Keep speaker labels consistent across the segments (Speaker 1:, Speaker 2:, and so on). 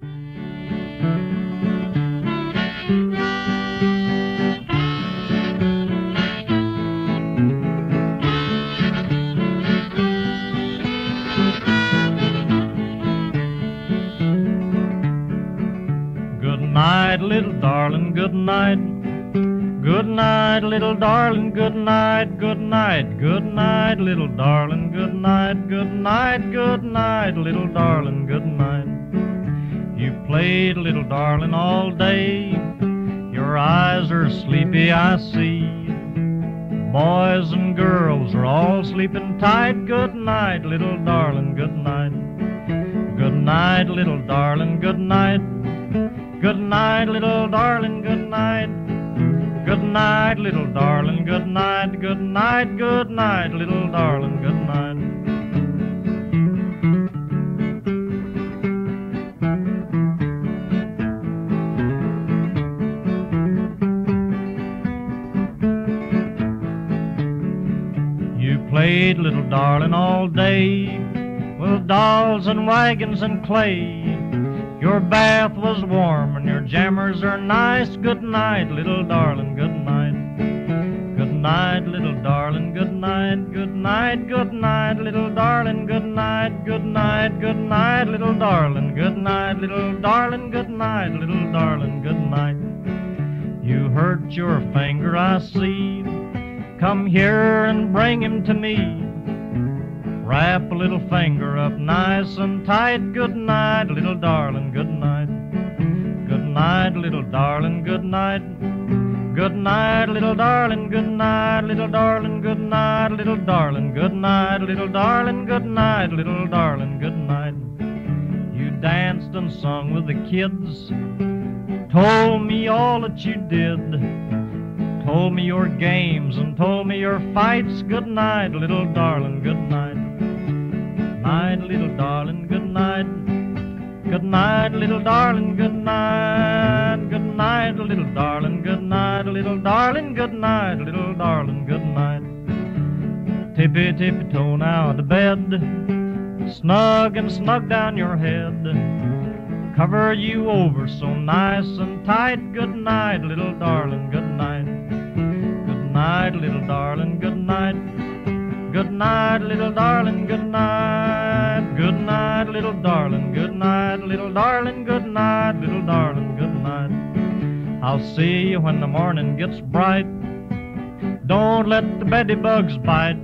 Speaker 1: Good night, little darling, good night. Good night, little darling, good night, good night, good night, little darling, good night, good night, good night, little darling, good night. You played, little darling, all day. Your eyes are sleepy, I see. Boys and girls are all sleeping tight. Good night, little darling, good night. Good night, little darling, good night. Good night, little darling, good night. Good night, little darling, good night. Good night, good night, little darling, good night. You played, little darling, all day with dolls and wagons and clay. Your bath was warm and your jammers are nice. Good night, little darling, good night. Good night, little darling, good night. Good night, good night, little darling, good night. Good night, good night, little darling, good night. Little darling, good night, little darling, good night. You hurt your finger, I see. Come here and bring him to me. Wrap a little finger up nice and tight. Good night, little darling, good night. Good night, little darling, good night. Good night, little darling, good night. Little darling, good night. Little darling, good night. Little darling, good night. Little darling, good night. You danced and sung with the kids. Told me all that you did. Told me your games and told me your fights. Good night, little darling, good night. Night, little darling, good night. Good night, little darling, good night. Good night, little darling, good night. Little darling, good night. Little darling, good night. Tippy, tippy toe now to bed. Snug and snug down your head. Cover you over so nice and tight. Good night, little darling, good night. Good night, little darling, good night. Good night, little darling, good night. Good night, little darling, good night. Little darling, good night. Little darling, good night. I'll see you when the morning gets bright. Don't let the bedbugs bite.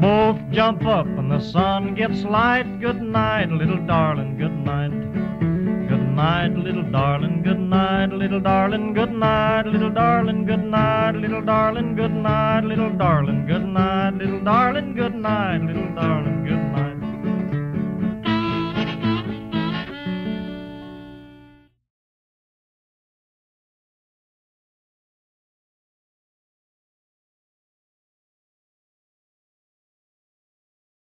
Speaker 1: Both jump up when the sun gets light. Good night, little darling, good night. Good night, little darling, good night. Little darling, good night. Little darling, good night. Little darling, good night. Little darling, good night. Little darling, good night. Little darling, good night.